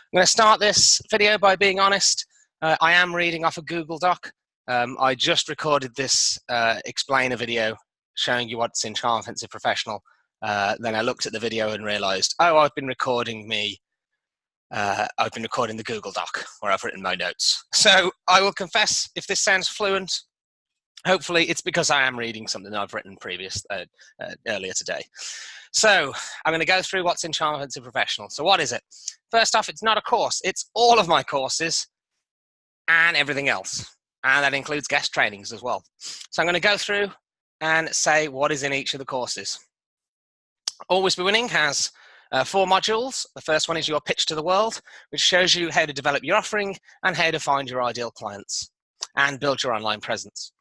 I'm going to start this video by being honest. I am reading off a Google Doc. I just recorded this explainer video showing you what's in Charm Offensive Professional. Then I looked at the video and realized, oh, I've been recording the Google Doc where I've written my notes. So I will confess, if this sounds fluent, hopefully it's because I am reading something I've written earlier today. So I'm going to go through what's in Charm Offensive Professional. So what is it? First off, it's not a course. It's all of my courses and everything else. And that includes guest trainings as well. So I'm going to go through and say what is in each of the courses. Always Be Winning has 4 modules. The first one is your pitch to the world, which shows you how to develop your offering and how to find your ideal clients and build your online presence.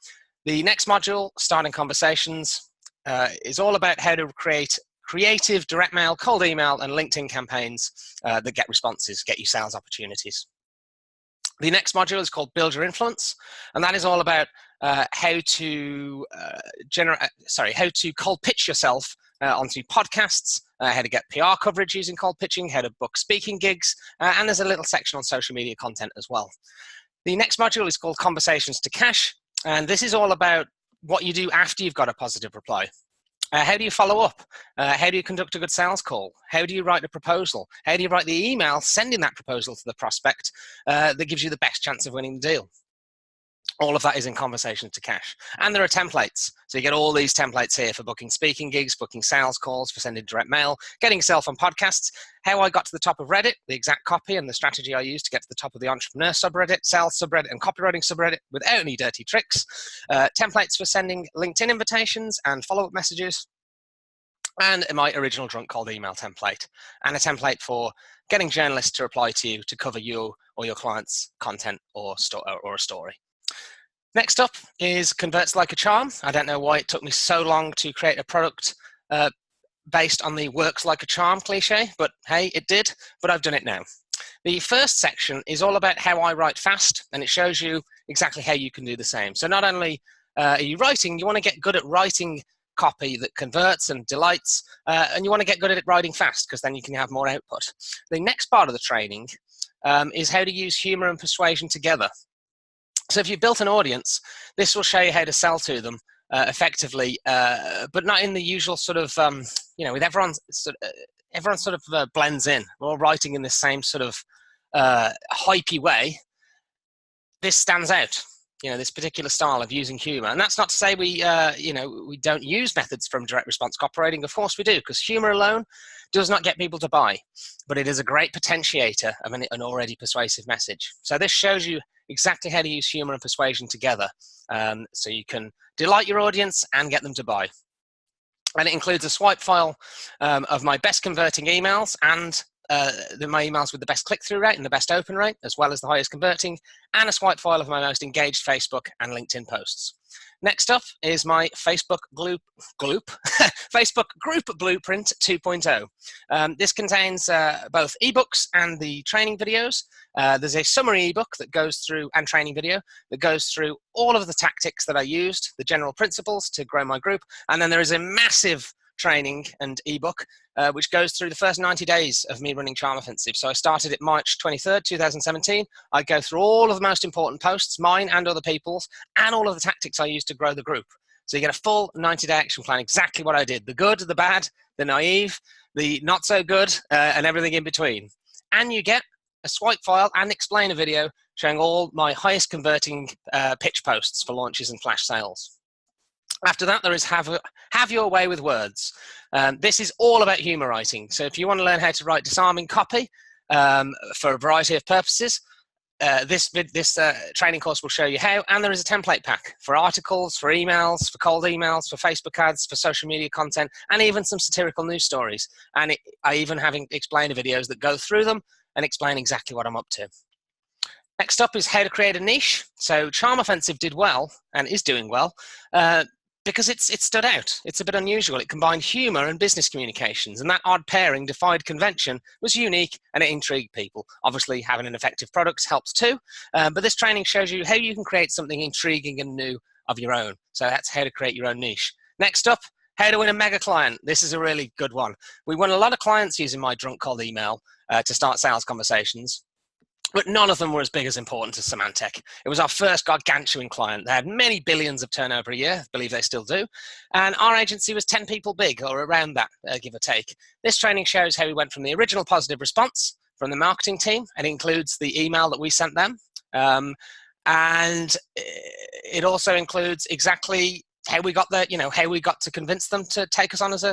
The next module, Starting Conversations, is all about how to create creative direct mail, cold email, and LinkedIn campaigns that get responses, get you sales opportunities. The next module is called Build Your Influence, and that is all about how to cold pitch yourself onto podcasts, how to get PR coverage using cold pitching, how to book speaking gigs, and there's a little section on social media content as well. The next module is called Conversations to Cash, and this is all about what you do after you've got a positive reply. How do you follow up? How do you conduct a good sales call? How do you write a proposal? How do you write the email sending that proposal to the prospect that gives you the best chance of winning the deal? All of that is in Conversations to Cash. And there are templates. So you get all these templates here for booking speaking gigs, booking sales calls, for sending direct mail, getting yourself on podcasts, how I got to the top of Reddit, the exact copy and the strategy I used to get to the top of the entrepreneur subreddit, sales subreddit, and copywriting subreddit without any dirty tricks, templates for sending LinkedIn invitations and follow-up messages, and my original drunk cold email template, and a template for getting journalists to reply to you to cover you or your client's content or a story. Next up is Converts Like a Charm. I don't know why it took me so long to create a product based on the works like a charm cliche, but hey, it did, but I've done it now. The first section is all about how I write fast, and it shows you exactly how you can do the same. So not only are you writing, you want to get good at writing copy that converts and delights, and you want to get good at writing fast because then you can have more output. The next part of the training is how to use humor and persuasion together. So if you've built an audience, this will show you how to sell to them effectively, but not in the usual sort of, with everyone sort of blends in. We're all writing in the same sort of hypey way. This stands out, this particular style of using humor. And that's not to say we don't use methods from direct response copywriting. Of course we do, because humor alone does not get people to buy, but it is a great potentiator of an already persuasive message. So this shows you exactly how to use humor and persuasion together, so you can delight your audience and get them to buy. And it includes a swipe file of my best converting emails and my emails with the best click-through rate and the best open rate, as well as the highest converting, and a swipe file of my most engaged Facebook and LinkedIn posts. Next up is my Facebook group Blueprint 2.0. This contains both ebooks and the training videos. There's a summary ebook that goes through, and training video, that goes through all of the tactics that I used, the general principles to grow my group. And then there is a massive training and ebook which goes through the first 90 days of me running Charm Offensive. So I started it March 23rd, 2017. I go through all of the most important posts, mine and other people's, and all of the tactics I used to grow the group. So you get a full 90-day action plan, exactly what I did. The good, the bad, the naive, the not so good, and everything in between. And you get a swipe file and explainer video showing all my highest converting pitch posts for launches and flash sales. After that, there is Have Your Way with Words. This is all about humor writing. So if you want to learn how to write disarming copy for a variety of purposes, this training course will show you how. And there is a template pack for articles, for emails, for cold emails, for Facebook ads, for social media content, and even some satirical news stories. And I even have explainer videos that go through them and explain exactly what I'm up to. Next up is how to create a niche. So Charm Offensive did well, and is doing well, because it stood out. It's a bit unusual. It combined humor and business communications, and that odd pairing defied convention, was unique, and it intrigued people. Obviously, having an effective product helps too, but this training shows you how you can create something intriguing and new of your own. So that's how to create your own niche. Next up, how to win a mega client. This is a really good one. We won a lot of clients using my drunk cold email, to start sales conversations. But none of them were as big as important as Symantec. It was our first gargantuan client. They had many billions of turnover a year, I believe they still do. And our agency was 10 people big, or around that, give or take. This training shows how we went from the original positive response from the marketing team, and it includes the email that we sent them. And it also includes exactly how we got there, how we got to convince them to take us on as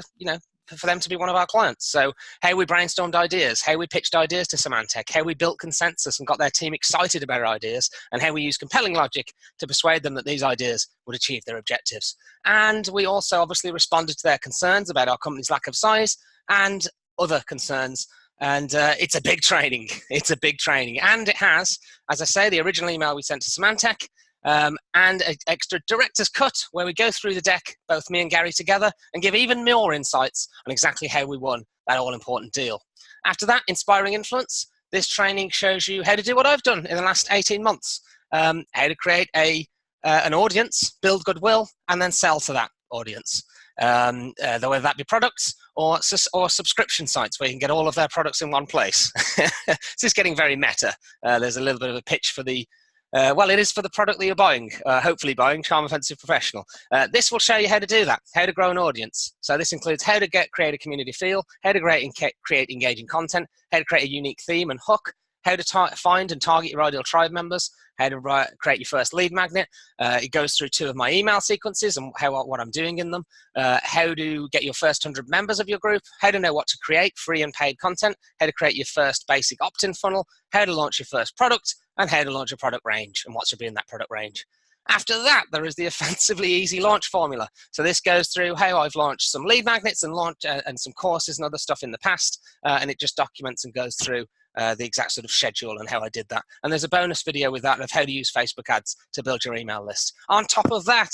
for them to be one of our clients. So how we brainstormed ideas, how we pitched ideas to Symantec, how we built consensus and got their team excited about our ideas, and how we used compelling logic to persuade them that these ideas would achieve their objectives. And we also obviously responded to their concerns about our company's lack of size and other concerns. And it's a big training. It's a big training. And it has, as I say, the original email we sent to Symantec, and an extra director's cut where we go through the deck, both me and Gary together, and give even more insights on exactly how we won that all-important deal. After that, Inspiring Influence. This training shows you how to do what I've done in the last 18 months, how to create an audience, build goodwill, and then sell to that audience. Whether that be products or subscription sites where you can get all of their products in one place. This is getting very meta. There's a little bit of a pitch for the it is for the product that you're buying, hopefully buying, Charm Offensive Professional. This will show you how to do that, how to grow an audience. So this includes how to create a community feel, how to create engaging content, how to create a unique theme and hook, how to find and target your ideal tribe members, how to create your first lead magnet. It goes through 2 of my email sequences and what I'm doing in them, how to get your first 100 members of your group, how to know what to create, free and paid content, how to create your first basic opt-in funnel, how to launch your first product, and how to launch a product range and what should be in that product range. After that, there is the offensively easy launch formula. So this goes through how I've launched some lead magnets and some courses and other stuff in the past, and it just documents and goes through the exact sort of schedule and how I did that. And there's a bonus video with that of how to use Facebook ads to build your email list. On top of that,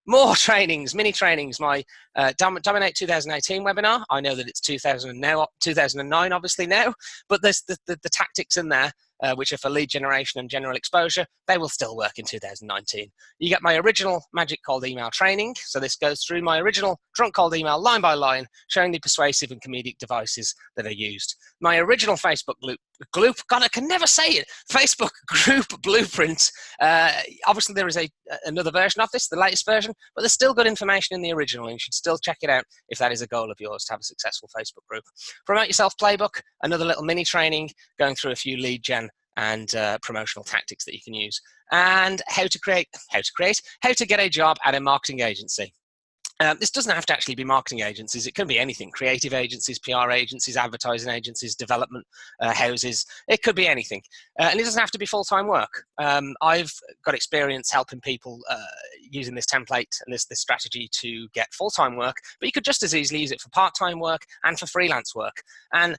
more trainings, mini trainings. My Dominate 2018 webinar. I know that it's 2009 obviously now, but there's the tactics in there, which are for lead generation and general exposure. They will still work in 2019. You get my original Magic Cold Email training. So this goes through my original Drunk Cold Email line by line, showing the persuasive and comedic devices that are used. My original Facebook group, God, I can never say it, Facebook group blueprint. Obviously there is another version of this, the latest version, but there's still good information in the original, and you should still check it out if that is a goal of yours, to have a successful Facebook group. Promote Yourself Playbook, another little mini training going through a few lead gen and promotional tactics that you can use, and how to get a job at a marketing agency. This doesn't have to actually be marketing agencies. It can be anything: creative agencies, PR agencies, advertising agencies, development houses. It could be anything. And it doesn't have to be full-time work. I've got experience helping people using this template and this strategy to get full-time work, but you could just as easily use it for part-time work and for freelance work. And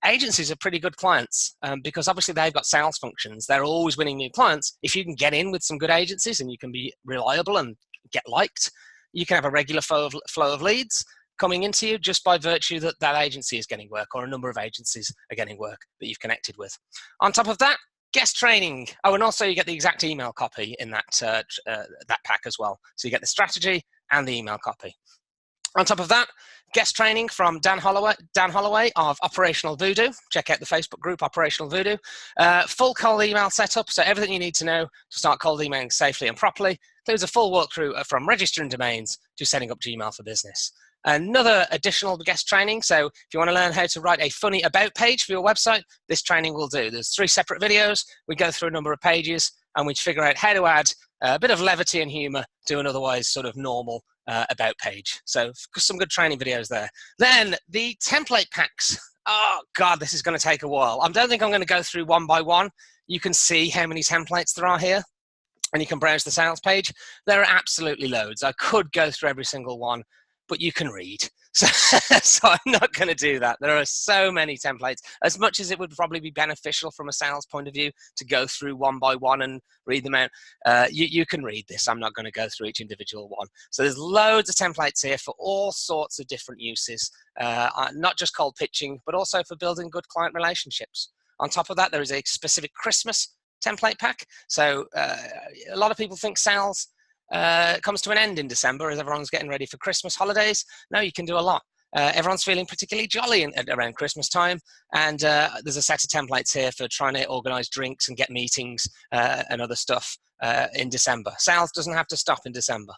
agencies are pretty good clients because obviously they've got sales functions. They're always winning new clients. If you can get in with some good agencies and you can be reliable and get liked, you can have a regular flow of leads coming into you just by virtue that that agency is getting work, or a number of agencies are getting work that you've connected with. On top of that, guest training. Oh, and also you get the exact email copy in that pack as well. So you get the strategy and the email copy. On top of that, guest training from Dan Holloway of Operational Voodoo. Check out the Facebook group, Operational Voodoo. Full cold email setup, so everything you need to know to start cold emailing safely and properly. Includes a full walkthrough from registering domains to setting up Gmail for Business. Another additional guest training, so if you want to learn how to write a funny about page for your website, this training will do. There's 3 separate videos. We go through a number of pages and we figure out how to add a bit of levity and humor to an otherwise sort of normal about page. So some good training videos there. Then the template packs. Oh God, this is going to take a while. I don't think I'm going to go through one by one. You can see how many templates there are here, and you can browse the sales page. There are absolutely loads. I could go through every single one, but you can read. So I'm not going to do that. There are so many templates. As much as it would probably be beneficial from a sales point of view to go through one by one and read them out, you can read this. I'm not going to go through each individual one. So there's loads of templates here for all sorts of different uses, not just cold pitching, but also for building good client relationships. On top of that, there is a specific Christmas template pack. So a lot of people think sales comes to an end in December as everyone's getting ready for Christmas holidays. No, you can do a lot. Everyone's feeling particularly jolly around Christmas time, and there's a set of templates here for trying to organise drinks and get meetings and other stuff in December. Sales doesn't have to stop in December.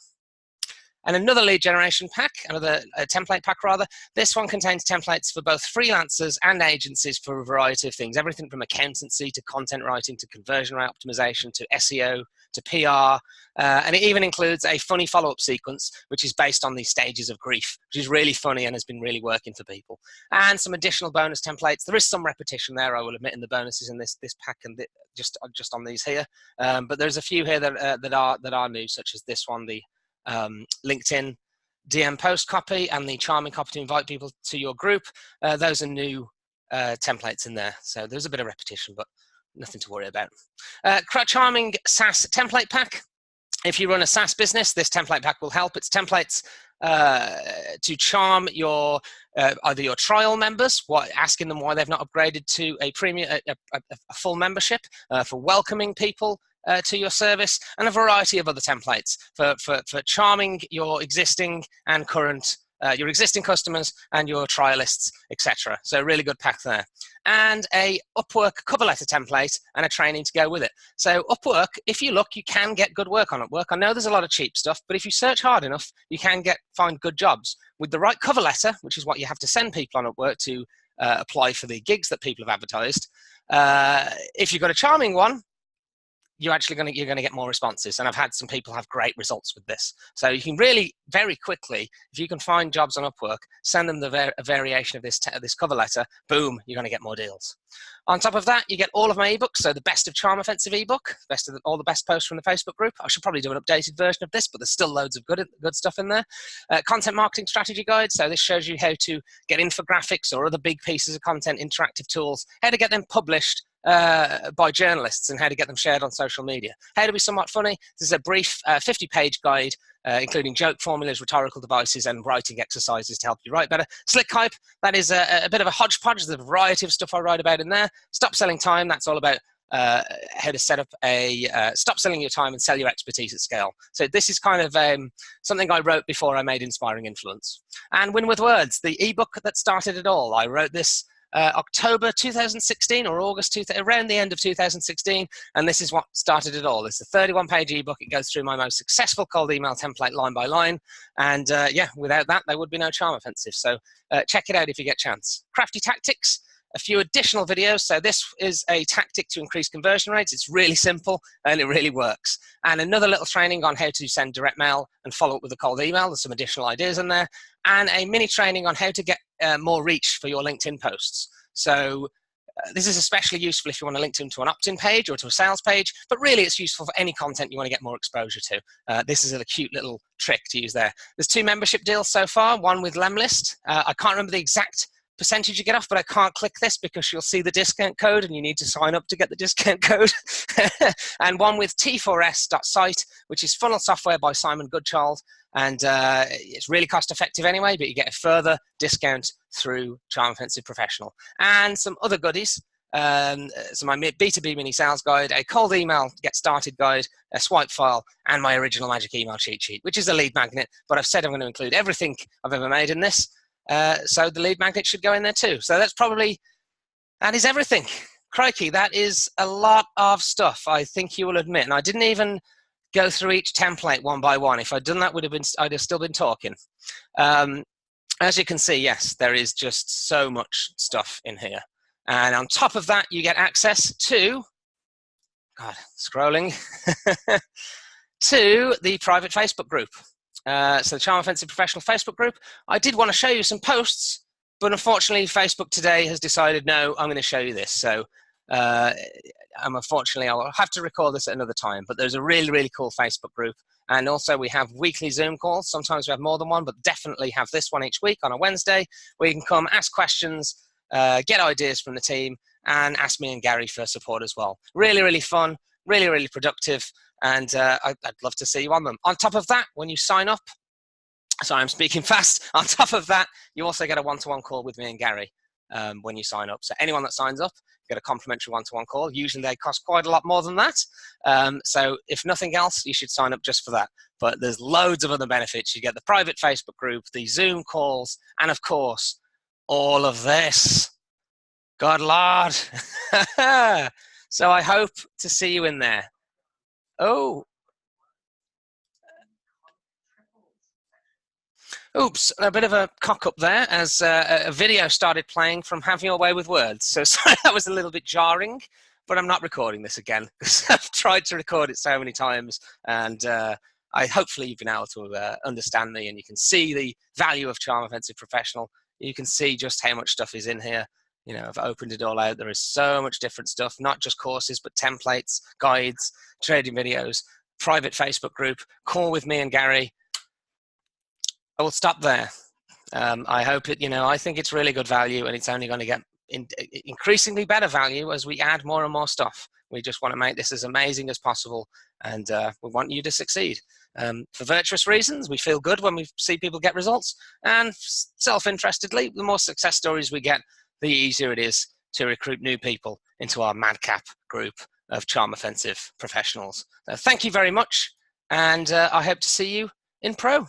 And another lead generation pack, another template pack rather. This one contains templates for both freelancers and agencies for a variety of things, everything from accountancy to content writing to conversion rate optimization to SEO to PR, and it even includes a funny follow-up sequence, which is based on the stages of grief, which is really funny and has been really working for people. And some additional bonus templates. There is some repetition there, I will admit, in the bonuses in this pack and just on these here, but there's a few here that are new, such as this one, the LinkedIn DM post copy and the charming copy to invite people to your group. Those are new templates in there, so there's a bit of repetition, but nothing to worry about. Charming SaaS template pack. If you run a SaaS business, this template pack will help. It's templates to charm your either your trial members, asking them why they've not upgraded to a premium, a full membership, for welcoming people to your service, and a variety of other templates for charming your existing and current your existing customers and your trialists, etc. So a really good pack there. And a Upwork cover letter template and a training to go with it. So Upwork, if you look, you can get good work on Upwork. I know there's a lot of cheap stuff, but if you search hard enough, you can find good jobs. With the right cover letter, which is what you have to send people on Upwork to apply for the gigs that people have advertised, if you've got a charming one, you're going to get more responses, and I've had some people have great results with this. So you can really very quickly, if you can find jobs on Upwork, send them a variation of this cover letter. Boom, you're going to get more deals. On top of that, you get all of my ebooks. So the Best of Charm Offensive ebook, all the best posts from the Facebook group. I should probably do an updated version of this, but there's still loads of good stuff in there. Content marketing strategy guide. So this shows you how to get infographics or other big pieces of content, interactive tools, how to get them published by journalists and how to get them shared on social media. How to be somewhat funny. This is a brief 50-page guide, including joke formulas, rhetorical devices, and writing exercises to help you write better. Slick Hype, that is a bit of a hodgepodge. There's a variety of stuff I write about in there. Stop Selling Time, that's all about how to set up stop selling your time and sell your expertise at scale. So this is kind of something I wrote before I made Inspiring Influence. And Win with Words, the ebook that started it all. I wrote this October 2016 or August, around the end of 2016, and this is what started it all. It's a 31-page ebook. It goes through my most successful cold email template line by line, and yeah, without that, there would be no Charm Offensive. So check it out if you get a chance. Crafty Tactics, a few additional videos. So this is a tactic to increase conversion rates. It's really simple and it really works. And another little training on how to send direct mail and follow up with a cold email. There's some additional ideas in there. And a mini training on how to get more reach for your LinkedIn posts. So this is especially useful if you want to link them to an opt-in page or to a sales page, but really it's useful for any content you want to get more exposure to. This is a cute little trick to use there. There's 2 membership deals so far, one with Lemlist. I can't remember the exact percentage you get off, but I can't click this because you'll see the discount code and you need to sign up to get the discount code. And one with T4S.site, which is funnel software by Simon Goodchild. And it's really cost effective anyway, but you get a further discount through Charm Offensive Professional. And some other goodies. So my B2B mini sales guide, a cold email get started guide, a swipe file, and my original magic email cheat sheet, which is a lead magnet. But I've said I'm going to include everything I've ever made in this. So the lead magnet should go in there too. So that is everything. Crikey, that is a lot of stuff, I think you will admit. And I didn't even go through each template one by one. If I'd done that, I'd have still been talking. As you can see, yes, there is just so much stuff in here. And on top of that, you get access to, scrolling, to the private Facebook group. So the Charm Offensive Professional Facebook group. I did want to show you some posts, but unfortunately Facebook today has decided, no, I'm going to show you this. So unfortunately, I'll have to record this at another time, but there's a really, really cool Facebook group. And also we have weekly Zoom calls. Sometimes we have more than one, but definitely have this one each week on a Wednesday where you can come ask questions, get ideas from the team, and ask me and Gary for support as well. Really, really fun, really, really productive. And I'd love to see you on them. On top of that, when you sign up, sorry, I'm speaking fast. On top of that, you also get a one-to-one call with me and Gary when you sign up. So anyone that signs up get a complimentary one-to-one call. Usually they cost quite a lot more than that. So if nothing else, you should sign up just for that. But there's loads of other benefits. You get the private Facebook group, the Zoom calls, and of course, all of this. God Lord. So I hope to see you in there. Oh. Oops, a bit of a cock up there as a video started playing from Have Your Way with Words. So sorry, that was a little bit jarring, but I'm not recording this again because I've tried to record it so many times, and hopefully you've been able to understand me and you can see the value of Charm Offensive Professional. You can see just how much stuff is in here. You know, I've opened it all out. There is so much different stuff, not just courses, but templates, guides, trading videos, private Facebook group, call with me and Gary. I will stop there. I hope it, I think it's really good value, and it's only going to get increasingly better value as we add more and more stuff. We just want to make this as amazing as possible, and we want you to succeed. For virtuous reasons, we feel good when we see people get results, and self-interestedly, the more success stories we get, the easier it is to recruit new people into our madcap group of Charm Offensive professionals. Thank you very much, and I hope to see you in Pro.